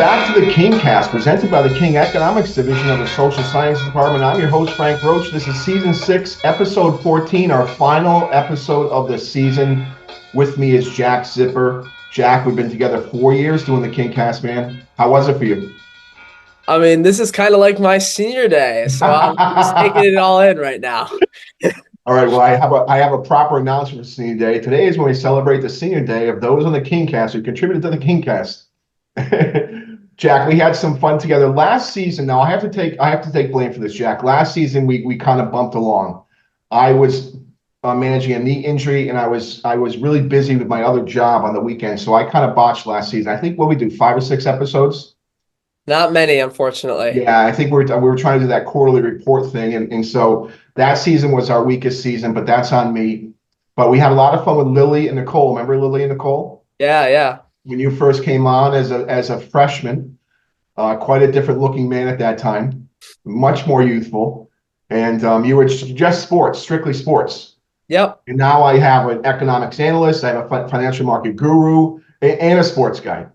back to the KingCast, presented by the King Economics Division of the Social Sciences Department. I'm your host, Frank Roche. This is Season 6, Episode 14, our final episode of the season. With me is Jack Zipper. Jack, we've been together 4 years doing the KingCast, man. How was it for you? I mean, this is kind of like my senior day, so I'm just taking it all in right now. All right, well, I have a proper announcement for Senior Day. Today is when we celebrate the Senior Day of those on the KingCast who contributed to the KingCast. Jack, we had some fun together last season. Now I have to take blame for this, Jack. Last season we kind of bumped along. I was managing a knee injury, and I was really busy with my other job on the weekend, so I kind of botched last season. I think what we do 5 or 6 episodes. Not many, unfortunately. Yeah, I think we were trying to do that quarterly report thing, and so that season was our weakest season, but that's on me. But we had a lot of fun with Lily and Nicole. Remember Lily and Nicole? Yeah. When you first came on as a freshman, quite a different looking man at that time, much more youthful, and you were just sports, strictly sports. Yep. And now I have an economics analyst, I have a financial market guru, and a sports guy.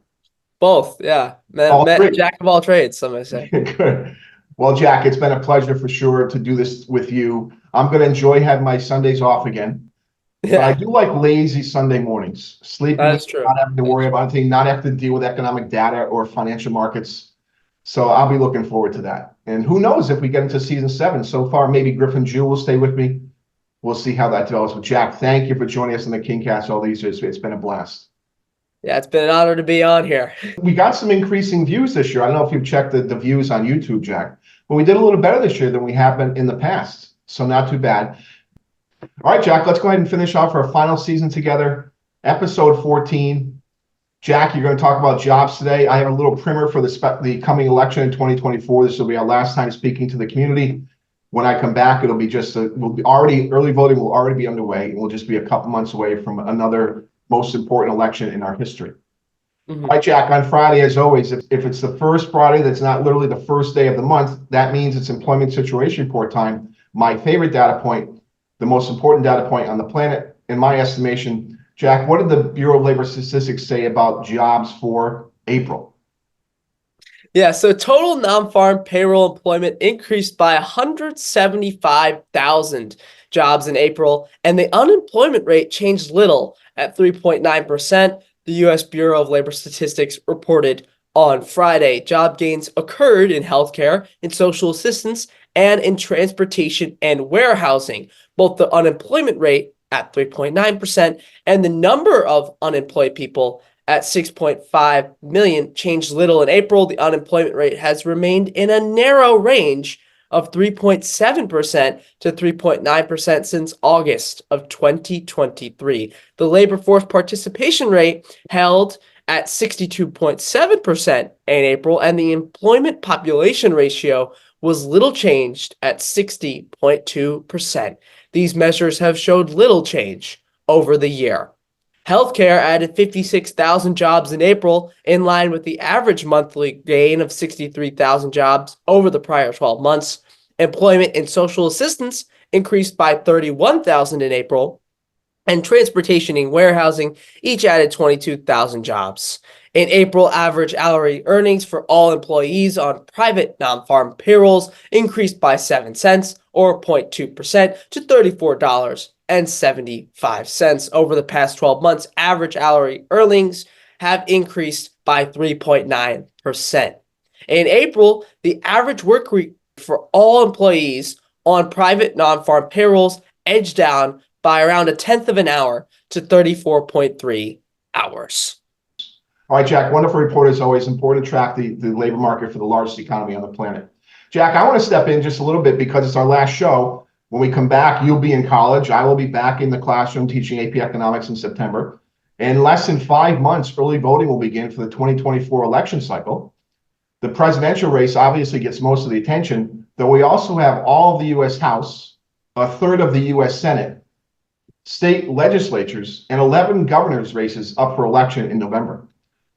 Both, yeah. Jack of all trades, some may say. Good. Well, Jack, it's been a pleasure for sure to do this with you. I'm going to enjoy having my Sundays off again. But I do like lazy Sunday mornings, sleeping, That is true. not having to worry about anything, not have to deal with economic data or financial markets. So I'll be looking forward to that. And who knows if we get into season 7. So far, maybe Griffin will stay with me. We'll see how that develops. But Jack, thank you for joining us on the KingCast all these years. It's been a blast. Yeah, it's been an honor to be on here. We got some increasing views this year. I don't know if you've checked the views on YouTube, Jack, but we did a little better this year than we have been in the past. So not too bad. All right, Jack, let's go ahead and finish off our final season together. Episode 14. Jack, you're going to talk about jobs today. I have a little primer for the coming election in 2024. This will be our last time speaking to the community. When I come back, it'll be early voting will already be underway, and we'll just be a couple months away from another most important election in our history. Mm-hmm. All right, Jack, on Friday, as always, if it's the first Friday that's not literally the first day of the month, that means it's employment situation report time. My favorite data point, the most important data point on the planet, in my estimation. Jack, what did the Bureau of Labor Statistics say about jobs for April? Yeah, so total non-farm payroll employment increased by 175,000 jobs in April, and the unemployment rate changed little at 3.9%, the U.S. Bureau of Labor Statistics reported on Friday. Job gains occurred in healthcare, in social assistance, and in transportation and warehousing. Both the unemployment rate at 3.9% and the number of unemployed people at 6.5 million changed little in April. The unemployment rate has remained in a narrow range of 3.7% to 3.9% since August of 2023. The labor force participation rate held at 62.7% in April, and the employment population ratio was little changed at 60.2%. These measures have showed little change over the year. Healthcare added 56,000 jobs in April, in line with the average monthly gain of 63,000 jobs over the prior 12 months. Employment in social assistance increased by 31,000 in April, and transportation and warehousing each added 22,000 jobs. In April, average hourly earnings for all employees on private non-farm payrolls increased by 7 cents or 0.2% to $34.75. Over the past 12 months, average hourly earnings have increased by 3.9%. In April, the average work week for all employees on private non-farm payrolls edged down by around 1/10 of an hour to 34.3 hours. All right, Jack, wonderful report as always. Important to track the labor market for the largest economy on the planet. Jack, I want to step in just a little bit because it's our last show. When we come back, you'll be in college. I will be back in the classroom teaching AP Economics in September. In less than 5 months, early voting will begin for the 2024 election cycle. The presidential race obviously gets most of the attention, though we also have all of the U.S. House, a third of the U.S. Senate, state legislatures, and 11 governors' races up for election in November.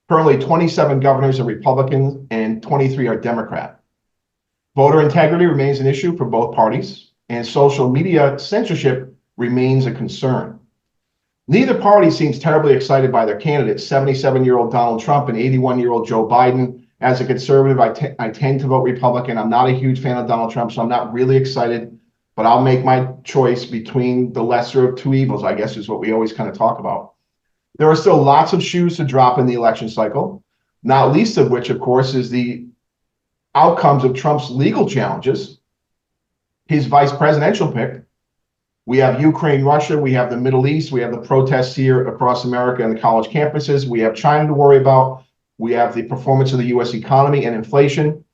Currently, 27 governors are Republican and 23 are Democrat. Voter integrity remains an issue for both parties, and social media censorship remains a concern. Neither party seems terribly excited by their candidates, 77-year-old Donald Trump and 81-year-old Joe Biden, As a conservative, I tend to vote Republican. I'm not a huge fan of Donald Trump, so I'm not really excited, but I'll make my choice between the lesser of two evils, I guess is what we always kind of talk about. There are still lots of shoes to drop in the election cycle, not least of which, of course, is the outcomes of Trump's legal challenges, his vice presidential pick. We have Ukraine, Russia, we have the Middle East, we have the protests here across America and the college campuses, we have China to worry about, we have the performance of the US economy and inflation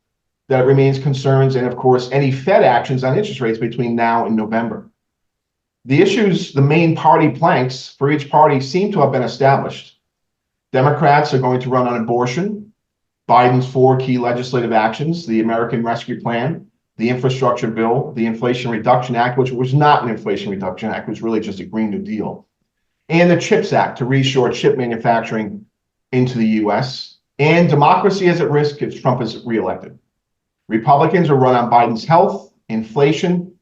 that remains concerns, and of course, any Fed actions on interest rates between now and November. The issues, the main party planks for each party seem to have been established. Democrats are going to run on abortion, Biden's 4 key legislative actions, the American Rescue Plan, the infrastructure bill, the Inflation Reduction Act, which was not an Inflation Reduction Act, it was really just a Green New Deal, and the CHIPS Act to reshore chip manufacturing into the US, and democracy is at risk if Trump is reelected. Republicans will run on Biden's health, inflation,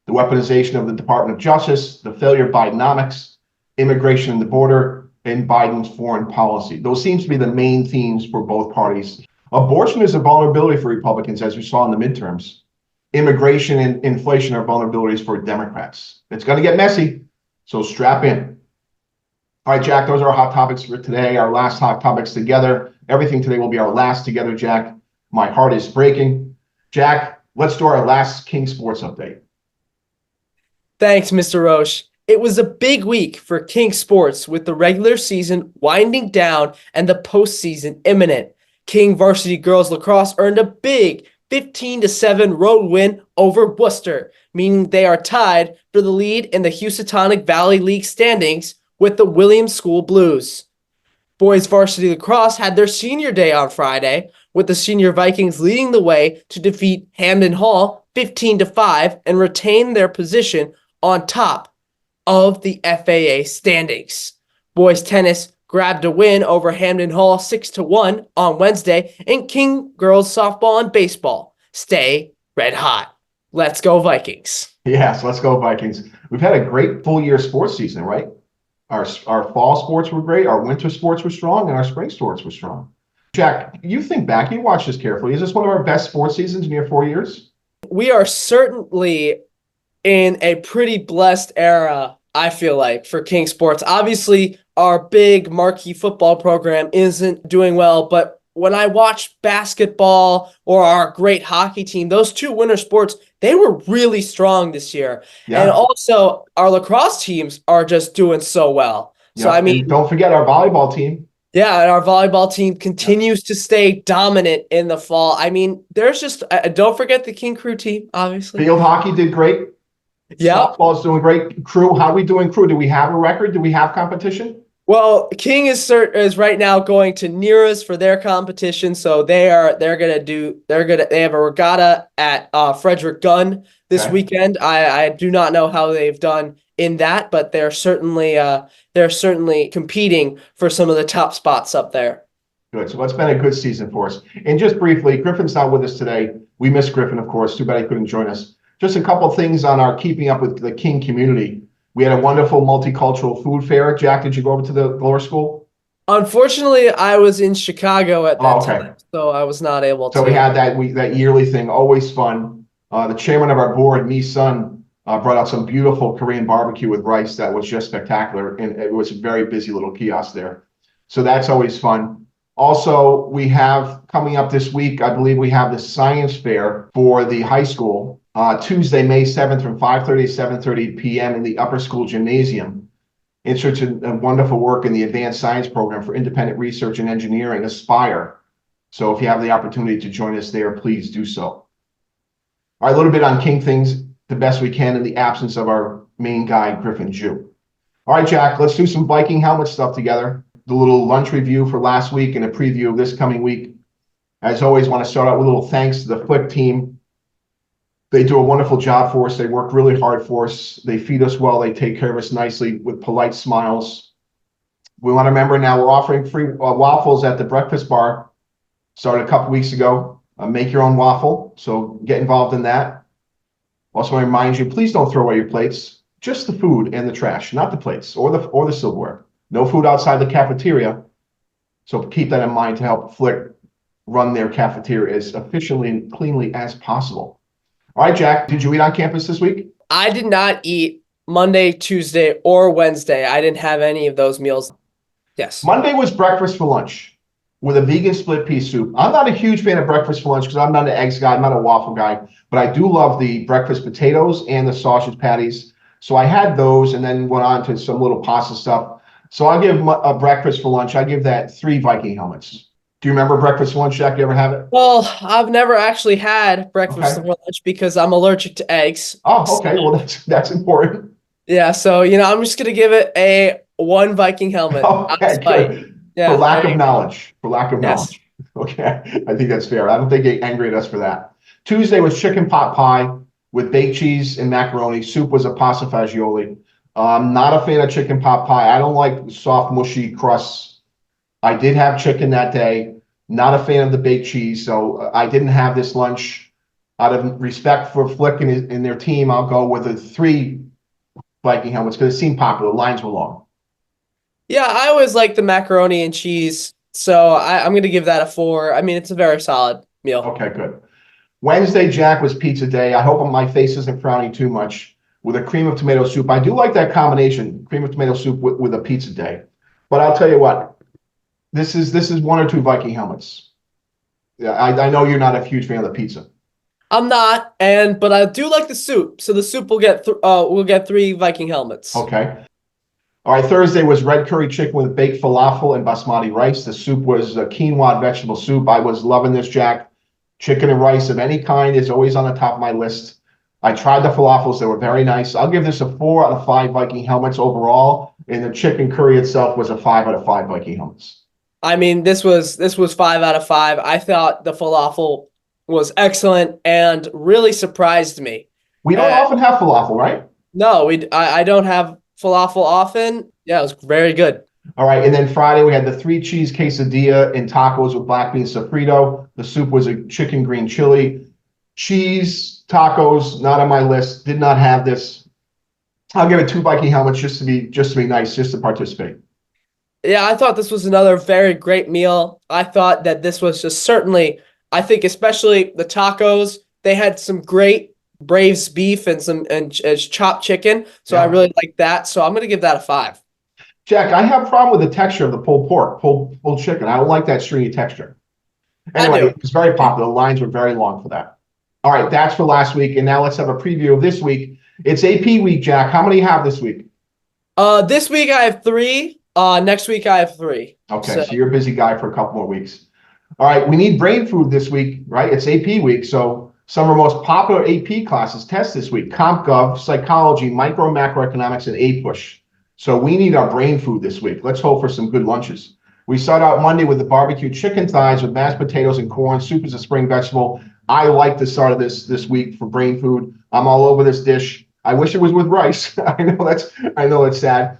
the weaponization of the Department of Justice, the failure of Bidenomics, immigration and the border, and Biden's foreign policy. Those seems to be the main themes for both parties. Abortion is a vulnerability for Republicans, as we saw in the midterms. Immigration and inflation are vulnerabilities for Democrats. It's going to get messy, so strap in. All right, Jack, those are our hot topics for today, our last hot topics together. Everything today will be our last together, Jack. My heart is breaking. Jack, let's do our last King Sports update. Thanks, Mr. Roche. It was a big week for King Sports with the regular season winding down and the postseason imminent. King varsity girls lacrosse earned a big 15-7 road win over Worcester, meaning they are tied for the lead in the Housatonic Valley League standings with the Williams School Blues. Boys varsity lacrosse had their senior day on Friday, with the senior Vikings leading the way to defeat Hamden Hall 15-5 and retain their position on top of the FAA standings. Boys tennis grabbed a win over Hamden Hall 6-1 on Wednesday, and King girls softball and baseball stay red hot. Let's go Vikings. Yes, let's go Vikings. We've had a great full year sports season, right? Our fall sports were great, our winter sports were strong, and our spring sports were strong. Jack, you think back, you watch this carefully. Is this one of our best sports seasons in your 4 years? We are certainly in a pretty blessed era, I feel like, for King Sports. Obviously, our big marquee football program isn't doing well, but when I watch basketball or our great hockey team, those two winter sports, they were really strong this year. Yeah. And also, our lacrosse teams are just doing so well. Yeah. So, I mean, and don't forget our volleyball team. Yeah, and our volleyball team continues to stay dominant in the fall. I mean, there's just don't forget the King Crew team, obviously. Field hockey did great. Yeah. Softball's doing great. Crew, how are we doing, Crew? Do we have a record? Do we have competition? Well, King is right now going to near us for their competition, so they have a regatta at Frederick Gunn this weekend. I do not know how they've done in that, but they're certainly competing for some of the top spots up there. Good. So it's been a good season for us. And just briefly, Griffin's not with us today. We miss Griffin, of course. Too bad he couldn't join us. Just a couple things on our keeping up with the King community. We had a wonderful multicultural food fair. Jack, did you go over to the lower school? Unfortunately, I was in Chicago at that time, so I was not able to. So we had that yearly thing, always fun. The chairman of our board, Mi Sun, brought out some beautiful Korean barbecue with rice that was just spectacular, and it was a very busy little kiosk there. So that's always fun. Also, we have coming up this week, I believe we have the science fair for the high school. Tuesday, May 7th from 5:30 to 7:30 p.m. in the upper school gymnasium. It's such a wonderful work in the advanced science program for independent research and engineering, Aspire. So if you have the opportunity to join us there, please do so. All right, a little bit on King things, the best we can in the absence of our main guy, Griffin Jew. All right, Jack, let's do some Viking helmet stuff together. The little lunch review for last week and a preview of this coming week. As always, want to start out with a little thanks to the Flick team. They do a wonderful job for us. They work really hard for us. They feed us well. They take care of us nicely with polite smiles. We want to remember now we're offering free waffles at the breakfast bar. Started a couple weeks ago. Make your own waffle. So get involved in that. Also want to remind you, please don't throw away your plates. Just the food and the trash, not the plates or the silverware. No food outside the cafeteria. So keep that in mind to help Flick run their cafeteria as efficiently and cleanly as possible. All right, Jack, did you eat on campus this week? I did not eat Monday, Tuesday, or Wednesday. I didn't have any of those meals. Yes. Monday was breakfast for lunch with a vegan split pea soup. I'm not a huge fan of breakfast for lunch because I'm not an eggs guy, I'm not a waffle guy, but I do love the breakfast potatoes and the sausage patties. So I had those and then went on to some little pasta stuff. So I'll give a breakfast for lunch. I give that 3 Viking helmets. Do you remember breakfast for lunch, Jack? You ever have it? Well, I've never actually had breakfast Okay. for lunch because I'm allergic to eggs. Oh, okay. Well, that's important. Yeah, so I'm just gonna give it a 1 Viking helmet out of Okay, spite. good. For Yeah, lack there of you go. knowledge. For lack of Yes. knowledge. Okay, I think that's fair. I don't think they get angry at us for that. Tuesday was chicken pot pie with baked cheese and macaroni. Soup was a pasta fagioli. Not a fan of chicken pot pie. I don't like soft, mushy crusts. I did have chicken that day. Not a fan of the baked cheese, so I didn't have this lunch. Out of respect for Flick and their team, I'll go with a 3 Viking helmets because it seemed popular. The lines were long. Yeah, I always like the macaroni and cheese, so I'm gonna give that a 4. I mean, it's a very solid meal. Okay, good. Wednesday, Jack, was pizza day. I hope my face isn't frowning too much with a cream of tomato soup. I do like that combination, cream of tomato soup with a pizza day. But I'll tell you what, this is 1 or 2 Viking helmets. Yeah, I know you're not a huge fan of the pizza. I'm not, but I do like the soup, so the soup will get 3 Viking helmets. Okay. All right, Thursday was red curry chicken with baked falafel and basmati rice. The soup was a quinoa vegetable soup. I was loving this, Jack. Chicken and rice of any kind is always on the top of my list. I tried the falafels. They were very nice. I'll give this a 4 out of 5 Viking helmets overall. And the chicken curry itself was a 5 out of 5 Viking helmets. I mean, this was 5 out of 5. I thought the falafel was excellent and really surprised me. We don't often have falafel, right? No, I don't have falafel often. Yeah, it was very good. All right, and then Friday we had the 3 cheese quesadilla and tacos with black bean sofrito. The soup was a chicken green chili. Cheese tacos, not on my list. Did not have this. I'll give it 2 Viking helmets just to be nice, just to participate. Yeah, I thought this was another very great meal. I thought that this was just certainly, I think especially the tacos, they had some great Braves beef and chopped chicken. So Yeah. I really like that. So I'm going to give that a 5. Jack, I have a problem with the texture of the pulled pork, pulled chicken. I don't like that stringy texture. Anyway, it was very popular. The lines were very long for that. All right, that's for last week. And now let's have a preview of this week. It's AP week, Jack. How many you have this week? This week I have 3. Next week I have 3. Okay, so you're a busy guy for a couple more weeks. All right, we need brain food this week, right? It's AP week. So some of our most popular AP classes test this week: Comp Gov, Psychology, Micro Macroeconomics, and APUSH. So we need our brain food this week. Let's hope for some good lunches. We start out Monday with the barbecue chicken thighs with mashed potatoes and corn. Soup is a spring vegetable. I like the start of this week for brain food. I'm all over this dish. I wish it was with rice. I know it's sad.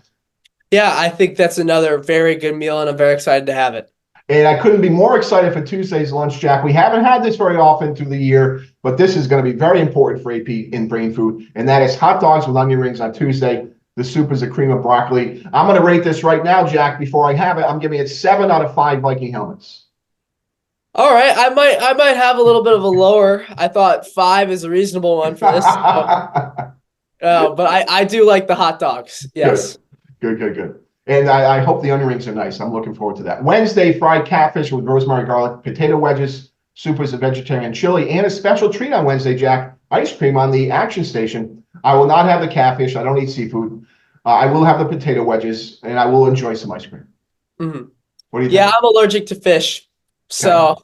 Yeah, I think that's another very good meal, and I'm very excited to have it. And I couldn't be more excited for Tuesday's lunch, Jack. We haven't had this very often through the year, but this is going to be very important for AP in brain food, and that is hot dogs with onion rings on Tuesday. The soup is a cream of broccoli. I'm going to rate this right now, Jack, before I have it. I'm giving it 7 out of 5 Viking helmets. All right, I might have a little bit of a lower. I thought 5 is a reasonable one for this. But I do like the hot dogs. Yes. Good. And I hope the onion rings are nice. I'm looking forward to that. Wednesday, fried catfish with rosemary garlic, potato wedges, soup is a vegetarian chili, and a special treat on Wednesday, Jack, ice cream on the Action Station. I will not have the catfish. I don't eat seafood. I will have the potato wedges, and I will enjoy some ice cream. Mm-hmm. What do you think? Yeah, I'm allergic to fish. So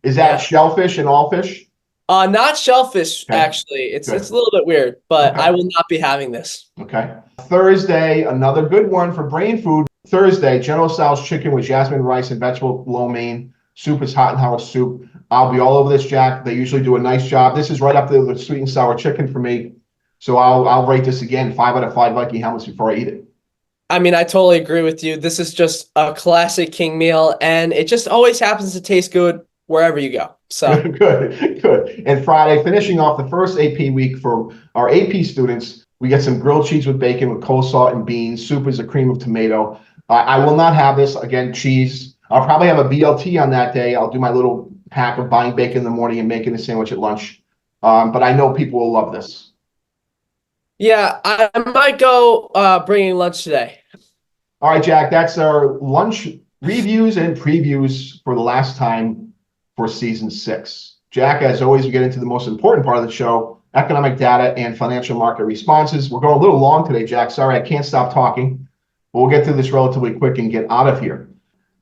is that shellfish and all fish? Not shellfish, actually. It's a little bit weird, but I will not be having this. Okay. Thursday, another good one for brain food. Thursday, General Tso's chicken with jasmine rice and vegetable lo mein. Soup is hot and sour soup. I'll be all over this, Jack. They usually do a nice job. This is right up there with sweet and sour chicken for me. So I'll rate this again 5 out of 5 Viking helmets before I eat it. I mean, I totally agree with you. This is just a classic king meal, and it just always happens to taste good wherever you go. So good. And Friday, finishing off the first AP week for our AP students, we get some grilled cheese with bacon with coleslaw and beans. Soup is a cream of tomato. I will not have this. Again, cheese. I'll probably have a BLT on that day. I'll do my little hack of buying bacon in the morning and making a sandwich at lunch. But I know people will love this. Yeah, I might go bringing lunch today. All right, Jack, that's our lunch reviews and previews for the last time for season 6. Jack, as always, we get into the most important part of the show, economic data and financial market responses. We're going a little long today, Jack. Sorry, I can't stop talking, but we'll get through this relatively quick and get out of here.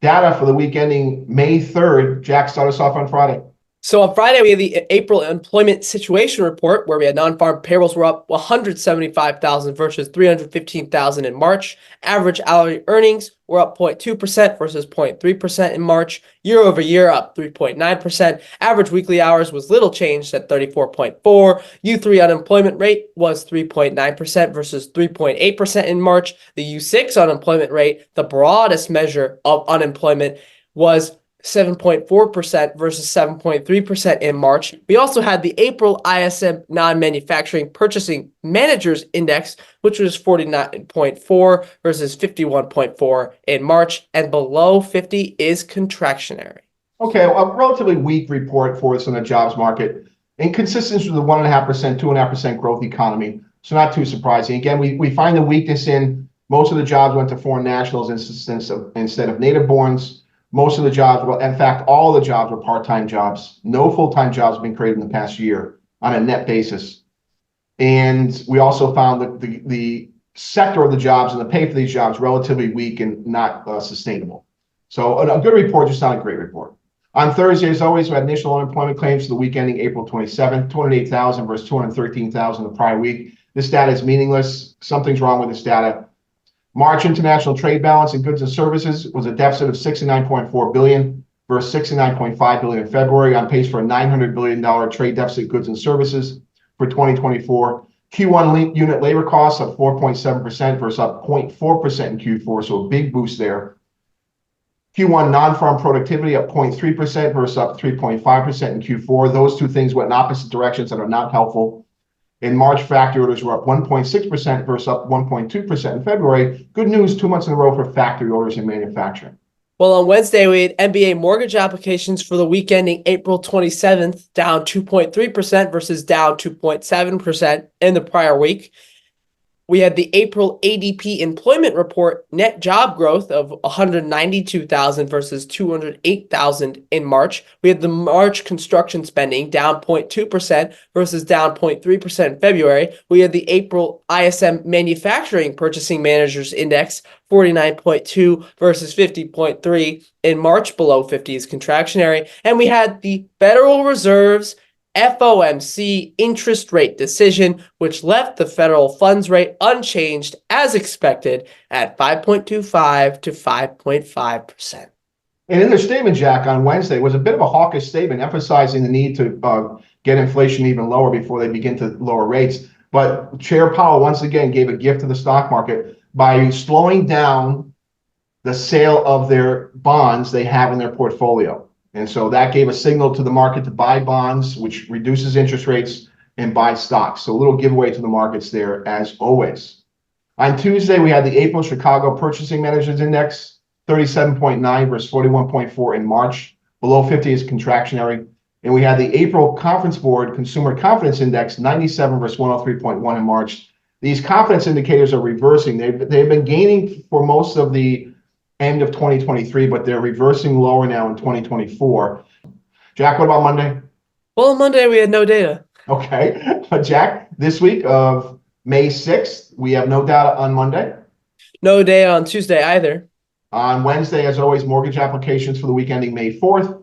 Data for the week ending May 3rd. Jack, start us off on Friday. So on Friday, we had the April employment situation report where we had non-farm payrolls were up 175,000 versus 315,000 in March. Average hourly earnings were up 0.2% versus 0.3% in March. Year over year, up 3.9%. Average weekly hours was little changed at 34.4. U3 unemployment rate was 3.9% versus 3.8% in March. The U6 unemployment rate, the broadest measure of unemployment, was 7.4% versus 7.3% in March. We also had the April ISM non-manufacturing purchasing managers index, which was 49.4 versus 51.4 in March, and below 50 is contractionary. Okay, a relatively weak report for us on the jobs market, inconsistent with the 1.5%, 2.5% growth economy. So not too surprising. Again, we find the weakness in most of the jobs went to foreign nationals instead of native borns. Most of the jobs, well, in fact, all the jobs were part-time jobs. No full-time jobs have been created in the past year on a net basis. And we also found that the sector of the jobs and the pay for these jobs relatively weak and not sustainable. So a good report, just not a great report. On Thursday, as always, we had initial unemployment claims for the week ending April 27th, 208,000 versus 213,000 the prior week. This data is meaningless. Something's wrong with this data. March international trade balance in goods and services was a deficit of $69.4 billion versus $69.5 billion in February, on pace for a $900 billion trade deficit goods and services for 2024. Q1 unit labor costs up 4.7% versus up 0.4% in Q4, so a big boost there. Q1 non-farm productivity up 0.3% versus up 3.5% in Q4. Those two things went in opposite directions and are not helpful. In March, factory orders were up 1.6% versus up 1.2% in February. Good news, 2 months in a row for factory orders in manufacturing. Well, on Wednesday, we had NBA mortgage applications for the week ending April 27th, down 2.3% versus down 2.7% in the prior week. We had the April ADP employment report, net job growth of 192,000 versus 208,000 in March. We had the March construction spending down 0.2% versus down 0.3% in February. We had the April ISM manufacturing purchasing managers index, 49.2 versus 50.3 in March, below 50 is contractionary. And we had the Federal Reserve's FOMC interest rate decision, which left the federal funds rate unchanged as expected at 5.25 to 5.5%. And in their statement, Jack, on Wednesday was a bit of a hawkish statement, emphasizing the need to get inflation even lower before they begin to lower rates. But Chair Powell once again gave a gift to the stock market by slowing down the sale of their bonds they have in their portfolio. And so that gave a signal to the market to buy bonds, which reduces interest rates, and buy stocks. So a little giveaway to the markets there, as always. On Tuesday, we had the April Chicago Purchasing Managers Index, 37.9 versus 41.4 in March. Below 50 is contractionary. And we had the April Conference Board Consumer Confidence Index, 97 versus 103.1 in March. These confidence indicators are reversing. They've been gaining for most of the end of 2023, but they're reversing lower now in 2024. Jack, what about Monday? Well, on Monday, we had no data. Okay. Jack, this week of May 6th, we have no data on Monday. No data on Tuesday either. On Wednesday, as always, mortgage applications for the week ending May 4th.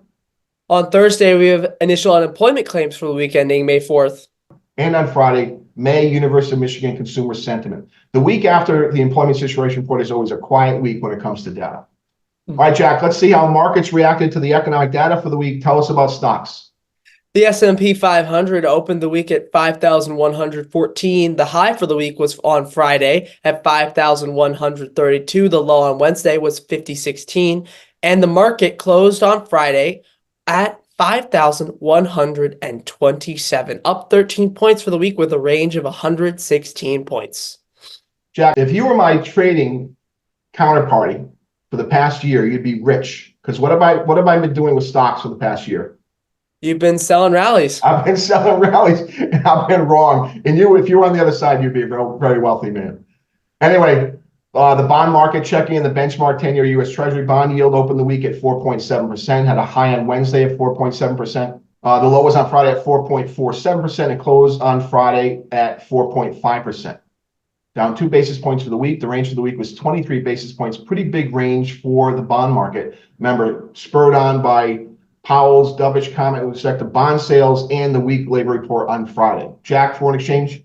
On Thursday, we have initial unemployment claims for the week ending May 4th. And on Friday, May University of Michigan consumer sentiment. The week after the employment situation report is always a quiet week when it comes to data. All right, Jack, let's see how markets reacted to the economic data for the week. Tell us about stocks. The S&P 500 opened the week at 5,114. The high for the week was on Friday at 5,132. The low on Wednesday was 5,016. And the market closed on Friday at 5,127, up 13 points for the week with a range of 116 points. Jack, if you were my trading counterparty for the past year, you'd be rich. Because what have I been doing with stocks for the past year? You've been selling rallies. I've been selling rallies and I've been wrong. And if you were on the other side, you'd be a very, very wealthy man. Anyway, the bond market checking in the benchmark 10-year U.S. Treasury bond yield opened the week at 4.7%, had a high on Wednesday of 4.7%. The low was on Friday at 4.47% and closed on Friday at 4.5%. Down 2 basis points for the week. The range for the week was 23 basis points. Pretty big range for the bond market. Remember, spurred on by Powell's dovish comment with respect to bond sales and the weak labor report on Friday. Jack, foreign exchange?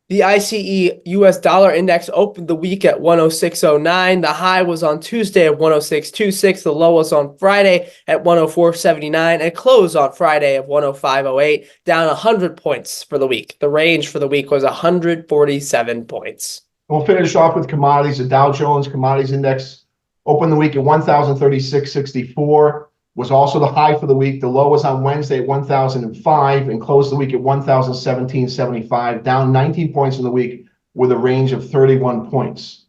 The ICE US dollar index opened the week at 106.09. The high was on Tuesday at 106.26. The low was on Friday at 104.79 and closed on Friday at 105.08, down 100 points for the week. The range for the week was 147 points. We'll finish off with commodities. The Dow Jones Commodities Index opened the week at 1,036.64. Was also the high for the week. The low was on Wednesday at 1,005 and closed the week at 1,017.75, down 19 points in the week with a range of 31 points.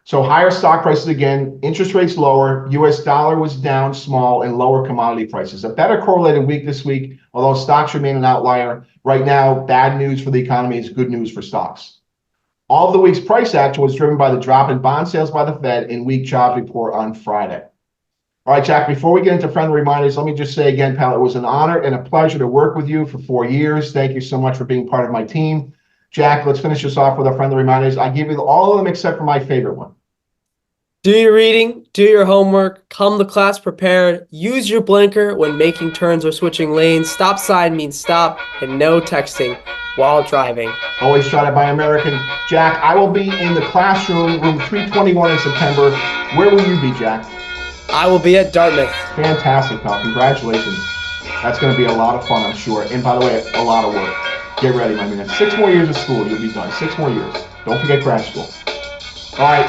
So higher stock prices again, interest rates lower, U.S. dollar was down small, and lower commodity prices. A better correlated week this week, although stocks remain an outlier. Right now, bad news for the economy is good news for stocks. All of the week's price action was driven by the drop in bond sales by the Fed and weak jobs report on Friday. All right, Jack, before we get into friendly reminders, let me just say again, pal, it was an honor and a pleasure to work with you for 4 years. Thank you so much for being part of my team. Jack, let's finish this off with our friendly reminders. I give you all of them except for my favorite one. Do your reading, do your homework, come to class prepared, use your blinker when making turns or switching lanes, stop sign means stop, and no texting while driving. Always try to buy American. Jack, I will be in the classroom, room 321 in September. Where will you be, Jack? I will be at Dartmouth. Fantastic, pal. Congratulations. That's going to be a lot of fun, I'm sure. And by the way, a lot of work. Get ready, my man. 6 more years of school, you'll be done. 6 more years. Don't forget grad school. All right.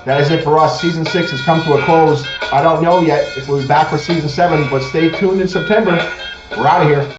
That is it for us. Season 6 has come to a close. I don't know yet if we'll be back for Season 7, but stay tuned in September. We're out of here.